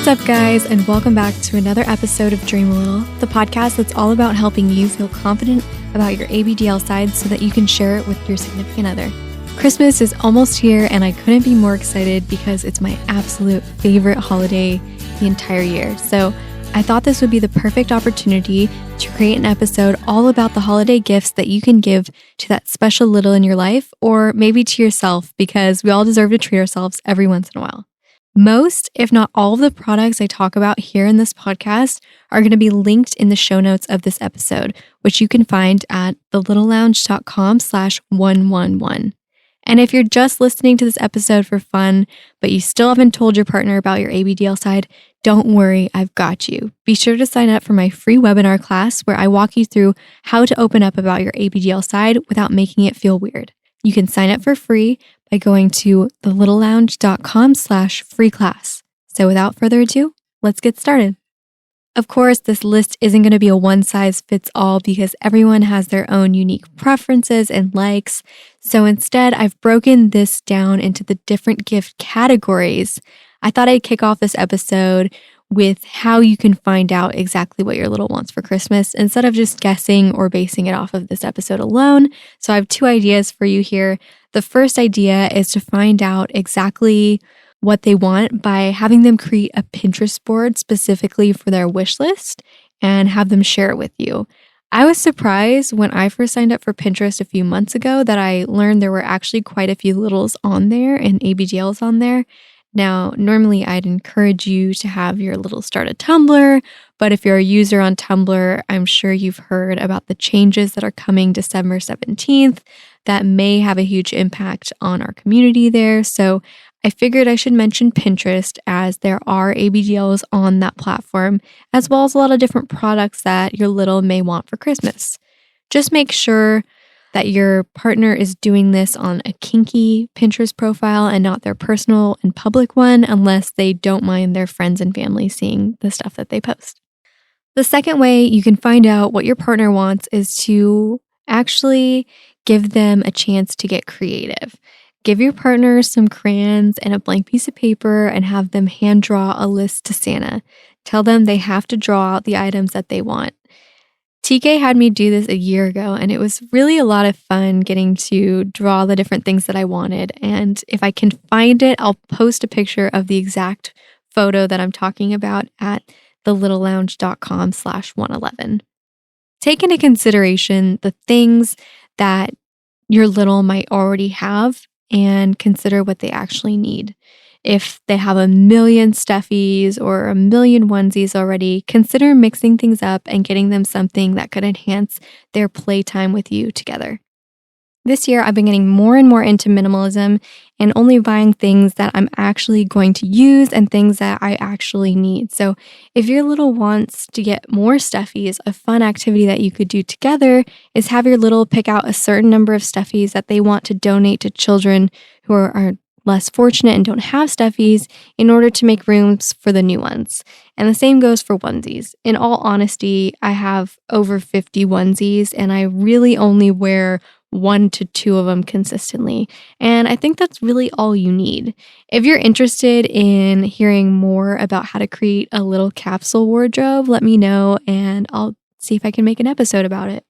What's up, guys, and welcome back to another episode of Dream a Little, the podcast that's all about helping you feel confident about your ABDL side so that you can share it with your significant other. Christmas is almost here, and I couldn't be more excited because it's my absolute favorite holiday the entire year. So I thought this would be the perfect opportunity to create an episode all about the holiday gifts that you can give to that special little in your life, or maybe to yourself, because we all deserve to treat ourselves every once in a while. Most, if not all of the products I talk about here in this podcast are going to be linked in the show notes of this episode, which you can find at thelittlelounge.com/111. And if you're just listening to this episode for fun, but you still haven't told your partner about your ABDL side, don't worry, I've got you. Be sure to sign up for my free webinar class where I walk you through how to open up about your ABDL side without making it feel weird. You can sign up for free by going to thelittlelounge.com/free class. So without further ado, let's get started. Of course, this list isn't going to be a one-size-fits-all because everyone has their own unique preferences and likes. So instead, I've broken this down into the different gift categories. I thought I'd kick off this episode with how you can find out exactly what your little wants for Christmas instead of just guessing or basing it off of this episode alone. So I have two ideas for you here. The first idea is to find out exactly what they want by having them create a Pinterest board specifically for their wish list and have them share it with you. I was surprised when I first signed up for Pinterest a few months ago that I learned there were actually quite a few littles on there and ABDLs on there. Now, normally I'd encourage you to have your little start a Tumblr, but if you're a user on Tumblr, I'm sure you've heard about the changes that are coming December 17th that may have a huge impact on our community there. So I figured I should mention Pinterest as there are ABDLs on that platform, as well as a lot of different products that your little may want for Christmas. Just make sure that your partner is doing this on a kinky Pinterest profile and not their personal and public one, unless they don't mind their friends and family seeing the stuff that they post. The second way you can find out what your partner wants is to actually give them a chance to get creative. Give your partner some crayons and a blank piece of paper and have them hand draw a list to Santa. Tell them they have to draw out the items that they want. TK had me do this a year ago, and it was really a lot of fun getting to draw the different things that I wanted. And if I can find it, I'll post a picture of the exact photo that I'm talking about at thelittlelounge.com/111. Take into consideration the things that your little might already have and consider what they actually need. If they have a million stuffies or a million onesies already, consider mixing things up and getting them something that could enhance their playtime with you together. This year, I've been getting more and more into minimalism and only buying things that I'm actually going to use and things that I actually need. So if your little wants to get more stuffies, a fun activity that you could do together is have your little pick out a certain number of stuffies that they want to donate to children who are less fortunate and don't have stuffies in order to make rooms for the new ones. And the same goes for onesies. In all honesty, I have over 50 onesies and I really only wear 1 to 2 of them consistently. And I think that's really all you need. If you're interested in hearing more about how to create a little capsule wardrobe, let me know and I'll see if I can make an episode about it.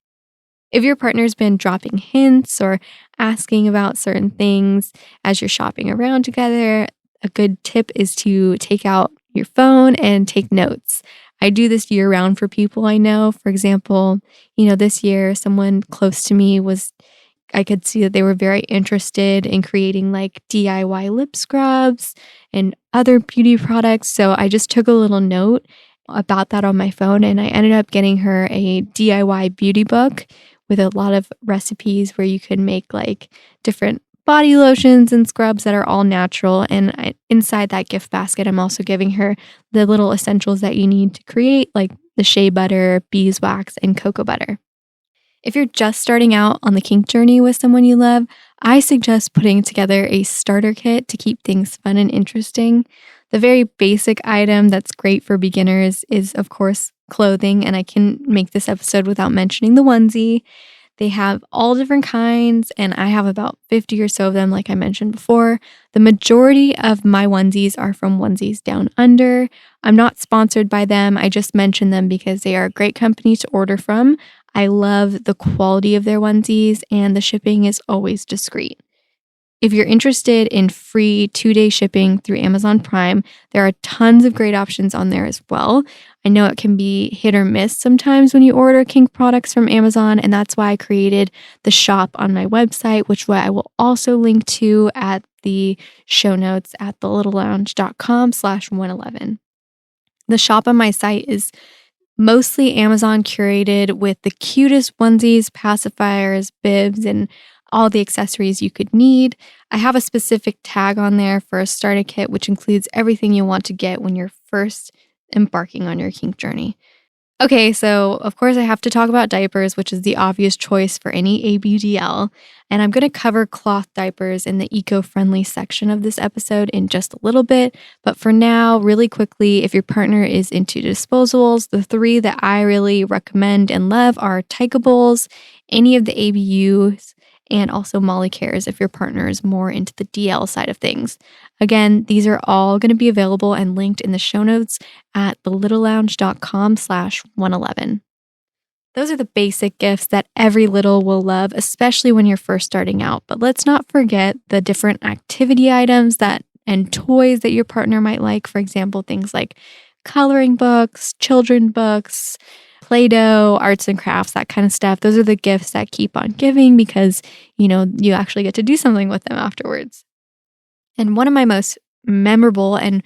If your partner's been dropping hints or asking about certain things as you're shopping around together, a good tip is to take out your phone and take notes. I do this year round for people I know. For example, this year someone close to me I could see that they were very interested in creating like DIY lip scrubs and other beauty products. So I just took a little note about that on my phone and I ended up getting her a DIY beauty book with a lot of recipes where you could make like different body lotions and scrubs that are all natural. And inside that gift basket, I'm also giving her the little essentials that you need to create, like the shea butter, beeswax, and cocoa butter. If you're just starting out on the kink journey with someone you love, I suggest putting together a starter kit to keep things fun and interesting. The very basic item that's great for beginners is, of course, clothing, and I can make this episode without mentioning the onesie. They have all different kinds, and I have about 50 or so of them, like I mentioned before. The majority of my onesies are from Onesies Down Under. I'm not sponsored by them. I just mentioned them because they are a great company to order from. I love the quality of their onesies, and the shipping is always discreet. If you're interested in free 2-day shipping through Amazon Prime, there are tons of great options on there as well. I know it can be hit or miss sometimes when you order kink products from Amazon, and that's why I created the shop on my website, which I will also link to at the show notes at thelittlelounge.com/111. The shop on my site is mostly Amazon curated with the cutest onesies, pacifiers, bibs, and all the accessories you could need. I have a specific tag on there for a starter kit, which includes everything you want to get when you're first embarking on your kink journey. Okay, so of course I have to talk about diapers, which is the obvious choice for any ABDL. And I'm going to cover cloth diapers in the eco-friendly section of this episode in just a little bit. But for now, really quickly, if your partner is into disposables, the 3 that I really recommend and love are Tykables, any of the ABUs, and also Molly Cares if your partner is more into the DL side of things. Again, these are all going to be available and linked in the show notes at thelittlelounge.com/111. Those are the basic gifts that every little will love, especially when you're first starting out. But let's not forget the different activity items and toys that your partner might like. For example, things like coloring books, children books, Play-Doh, arts and crafts, that kind of stuff. Those are the gifts that keep on giving because, you actually get to do something with them afterwards. And one of my most memorable and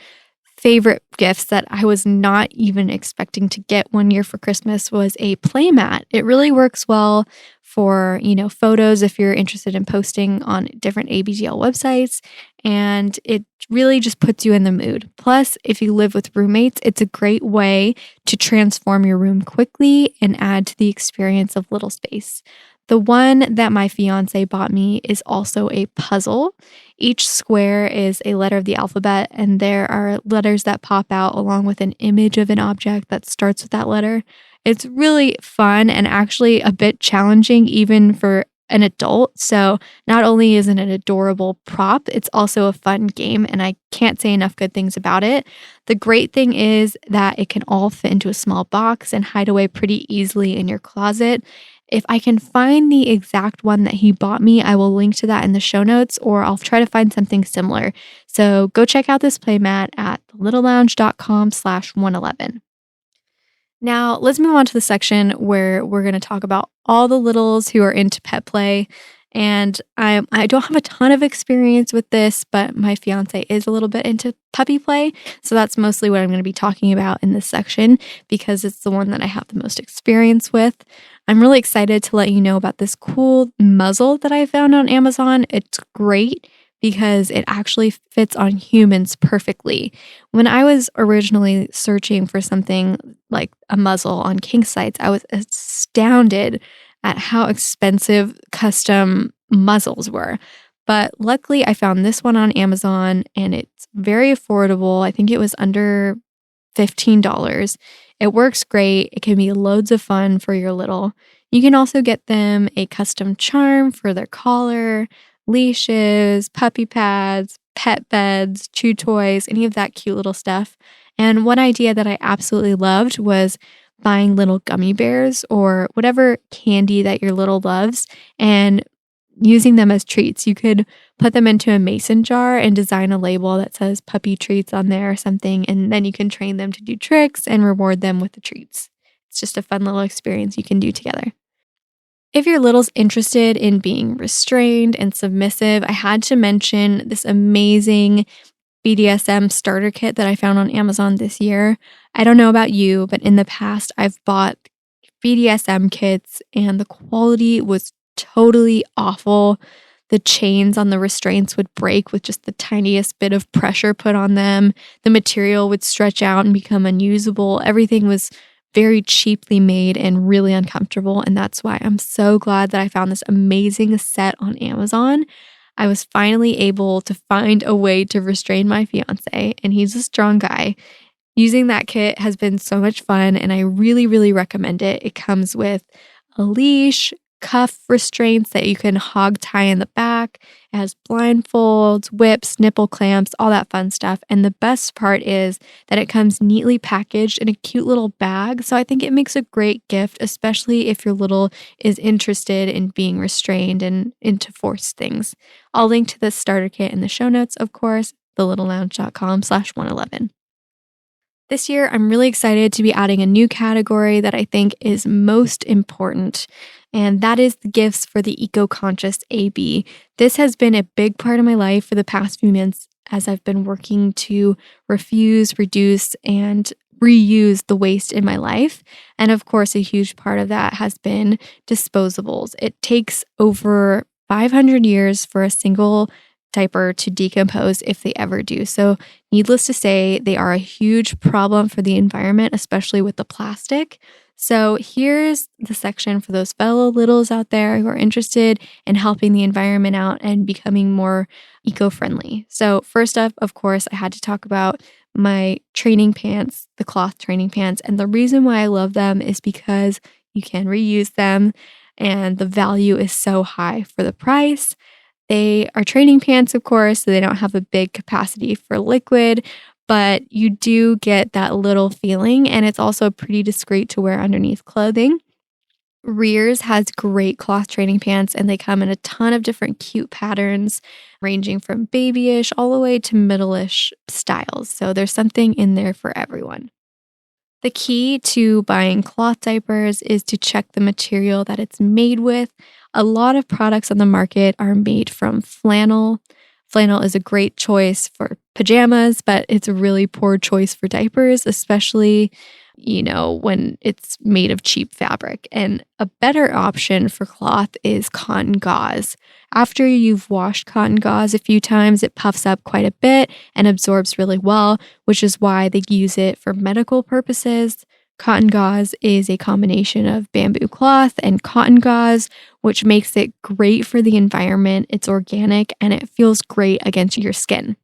favorite gifts that I was not even expecting to get one year for Christmas was a playmat. It really works well for, photos if you're interested in posting on different ABGL websites, and it really just puts you in the mood. Plus, if you live with roommates, it's a great way to transform your room quickly and add to the experience of little space. The one that my fiance bought me is also a puzzle. Each square is a letter of the alphabet, and there are letters that pop out along with an image of an object that starts with that letter. It's really fun and actually a bit challenging even for an adult. So not only is it an adorable prop, it's also a fun game, and I can't say enough good things about it. The great thing is that it can all fit into a small box and hide away pretty easily in your closet. If I can find the exact one that he bought me, I will link to that in the show notes, or I'll try to find something similar. So go check out this playmat at thelittlelounge.com/111. Now, let's move on to the section where we're going to talk about all the littles who are into pet play. And I don't have a ton of experience with this, but my fiance is a little bit into puppy play. So that's mostly what I'm going to be talking about in this section because it's the one that I have the most experience with. I'm really excited to let you know about this cool muzzle that I found on Amazon. It's great because it actually fits on humans perfectly. When I was originally searching for something like a muzzle on kink sites, I was astounded at how expensive custom muzzles were. But luckily, I found this one on Amazon and it's very affordable. I think it was under $15. It works great. It can be loads of fun for your little. You can also get them a custom charm for their collar, leashes, puppy pads, pet beds, chew toys, any of that cute little stuff. And one idea that I absolutely loved was buying little gummy bears or whatever candy that your little loves and using them as treats. You could put them into a mason jar and design a label that says puppy treats on there or something, and then you can train them to do tricks and reward them with the treats. It's just a fun little experience you can do together. If your little's interested in being restrained and submissive, I had to mention this amazing BDSM starter kit that I found on Amazon this year. I don't know about you, but in the past I've bought BDSM kits and the quality was totally awful. The chains on the restraints would break with just the tiniest bit of pressure put on them. The material would stretch out and become unusable. Everything was very cheaply made and really uncomfortable. And that's why I'm so glad that I found this amazing set on Amazon. I was finally able to find a way to restrain my fiance, and he's a strong guy. Using that kit has been so much fun, and I really, really recommend it. It comes with a leash, cuff restraints that you can hog tie in the back. It has blindfolds, whips, nipple clamps, all that fun stuff. And the best part is that it comes neatly packaged in a cute little bag. So I think it makes a great gift, especially if your little is interested in being restrained and into forced things. I'll link to this starter kit in the show notes, of course, thelittlelounge.com/111. This year, I'm really excited to be adding a new category that I think is most important, and that is the gifts for the eco-conscious AB. This has been a big part of my life for the past few months as I've been working to refuse, reduce, and reuse the waste in my life. And of course, a huge part of that has been disposables. It takes over 500 years for a single diaper to decompose if they ever do. So, needless to say, they are a huge problem for the environment, especially with the plastic. So, here's the section for those fellow littles out there who are interested in helping the environment out and becoming more eco friendly. So, first up, of course, I had to talk about my training pants, the cloth training pants. And the reason why I love them is because you can reuse them and the value is so high for the price. They are training pants, of course, so they don't have a big capacity for liquid, but you do get that little feeling, and it's also pretty discreet to wear underneath clothing. Rears has great cloth training pants, and they come in a ton of different cute patterns, ranging from babyish all the way to middle-ish styles. So there's something in there for everyone. The key to buying cloth diapers is to check the material that it's made with. A lot of products on the market are made from flannel. Flannel is a great choice for pajamas, but it's a really poor choice for diapers, especially, when it's made of cheap fabric. And a better option for cloth is cotton gauze. After you've washed cotton gauze a few times, it puffs up quite a bit and absorbs really well, which is why they use it for medical purposes. Cotton gauze is a combination of bamboo cloth and cotton gauze, which makes it great for the environment. It's organic and it feels great against your skin.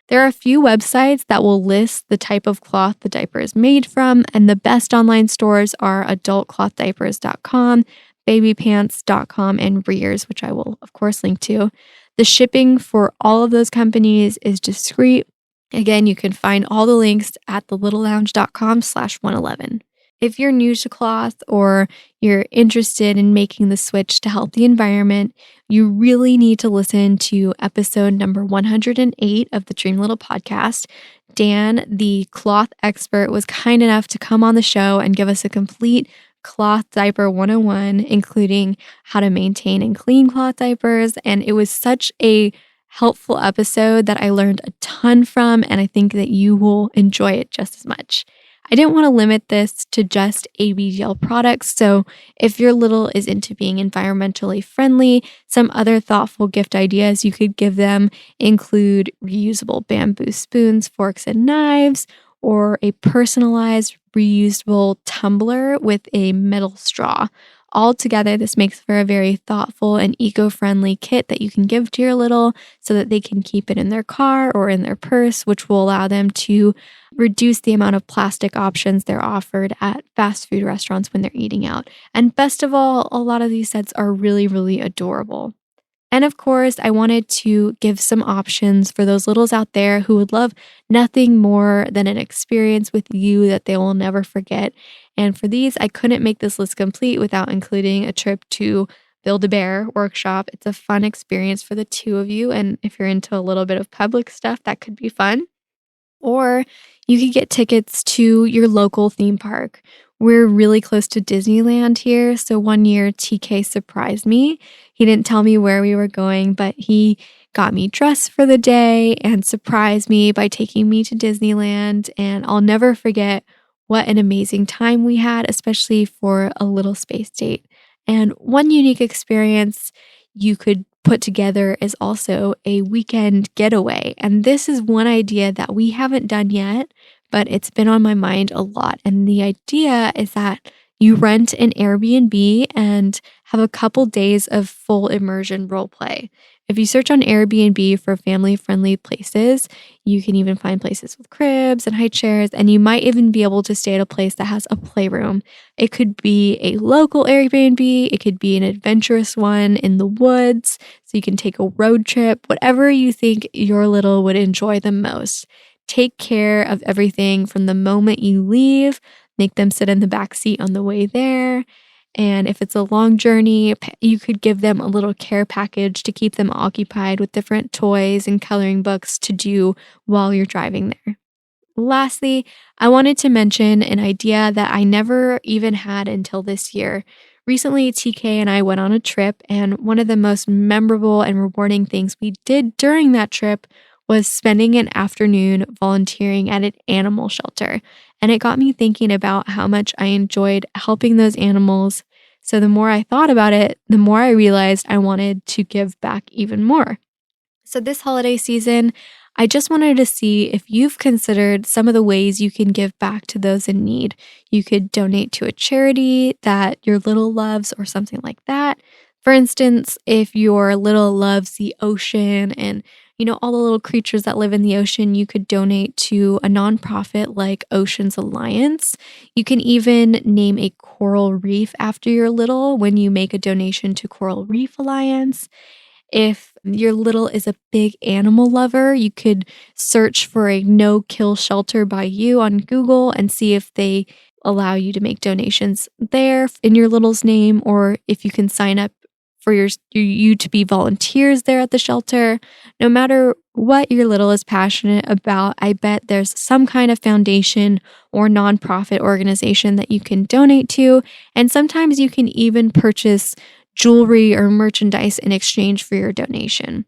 There are a few websites that will list the type of cloth the diaper is made from, and the best online stores are adultclothdiapers.com, babypants.com, and Rears, which I will, of course, link to. The shipping for all of those companies is discreet. Again, you can find all the links at thelittlelounge.com/111. If you're new to cloth or you're interested in making the switch to help the environment, you really need to listen to episode number 108 of the Dream Little podcast. Dan, the cloth expert, was kind enough to come on the show and give us a complete cloth diaper 101, including how to maintain and clean cloth diapers. And it was such a helpful episode that I learned a ton from, and I think that you will enjoy it just as much. I didn't want to limit this to just ABGL products, so if your little is into being environmentally friendly, some other thoughtful gift ideas you could give them include reusable bamboo spoons, forks, and knives, or a personalized reusable tumbler with a metal straw. Altogether, this makes for a very thoughtful and eco-friendly kit that you can give to your little so that they can keep it in their car or in their purse, which will allow them to reduce the amount of plastic options they're offered at fast food restaurants when they're eating out. And best of all, a lot of these sets are really, really adorable. And of course, I wanted to give some options for those littles out there who would love nothing more than an experience with you that they will never forget. And for these, I couldn't make this list complete without including a trip to Build-A-Bear workshop. It's a fun experience for the two of you. And if you're into a little bit of public stuff, that could be fun. Or you could get tickets to your local theme park. We're really close to Disneyland here, so one year TK surprised me. He didn't tell me where we were going, but he got me dressed for the day and surprised me by taking me to Disneyland, and I'll never forget what an amazing time we had, especially for a little space date. And one unique experience you could put together is also a weekend getaway. And this is one idea that we haven't done yet, but it's been on my mind a lot. And the idea is that you rent an Airbnb and have a couple days of full immersion role play. If you search on Airbnb for family-friendly places, you can even find places with cribs and high chairs, and you might even be able to stay at a place that has a playroom. It could be a local Airbnb, it could be an adventurous one in the woods, so you can take a road trip, whatever you think your little would enjoy the most. Take care of everything from the moment you leave, make them sit in the back seat on the way there. And if it's a long journey, you could give them a little care package to keep them occupied with different toys and coloring books to do while you're driving there. Lastly, I wanted to mention an idea that I never even had until this year. Recently, TK and I went on a trip, and one of the most memorable and rewarding things we did during that trip was spending an afternoon volunteering at an animal shelter. And it got me thinking about how much I enjoyed helping those animals. So the more I thought about it, the more I realized I wanted to give back even more. So this holiday season, I just wanted to see if you've considered some of the ways you can give back to those in need. You could donate to a charity that your little loves or something like that. For instance, if your little loves the ocean and all the little creatures that live in the ocean, you could donate to a nonprofit like Oceans Alliance. You can even name a coral reef after your little when you make a donation to Coral Reef Alliance. If your little is a big animal lover, you could search for a no-kill shelter by you on Google and see if they allow you to make donations there in your little's name, or if you can sign up for you to be volunteers there at the shelter. No matter what your little is passionate about, I bet there's some kind of foundation or nonprofit organization that you can donate to, and sometimes you can even purchase jewelry or merchandise in exchange for your donation.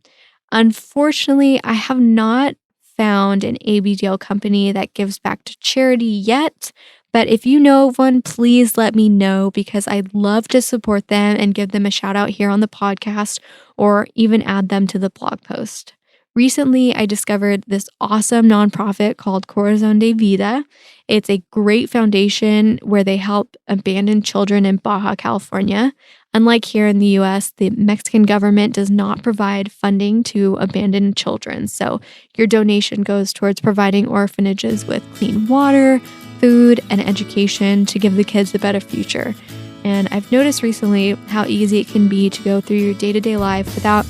Unfortunately, I have not found an ABDL company that gives back to charity yet, but if you know of one, please let me know, because I'd love to support them and give them a shout out here on the podcast, or even add them to the blog post. Recently, I discovered this awesome nonprofit called Corazon de Vida. It's a great foundation where they help abandoned children in Baja California. Unlike here in the US, the Mexican government does not provide funding to abandoned children. So your donation goes towards providing orphanages with clean water, food, and education to give the kids a better future. And I've noticed recently how easy it can be to go through your day-to-day life without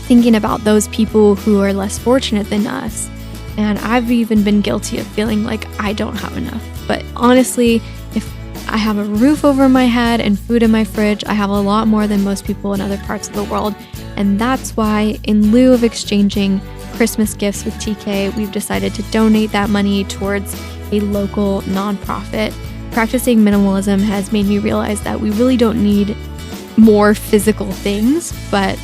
thinking about those people who are less fortunate than us. And I've even been guilty of feeling like I don't have enough. But honestly, if I have a roof over my head and food in my fridge, I have a lot more than most people in other parts of the world. And that's why, in lieu of exchanging Christmas gifts with TK, we've decided to donate that money towards a local nonprofit. Practicing minimalism has made me realize that we really don't need more physical things, but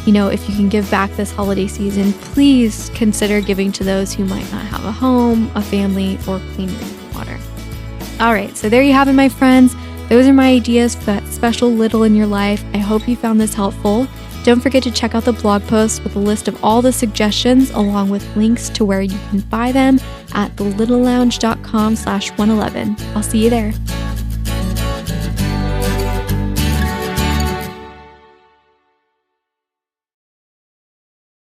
if you can give back this holiday season, please consider giving to those who might not have a home, a family, or clean drinking water. All right, so there you have it, my friends. Those are my ideas for that special little in your life. I hope you found this helpful. Don't forget to check out the blog post with a list of all the suggestions, along with links to where you can buy them at thelittlelounge.com/111. I'll see you there.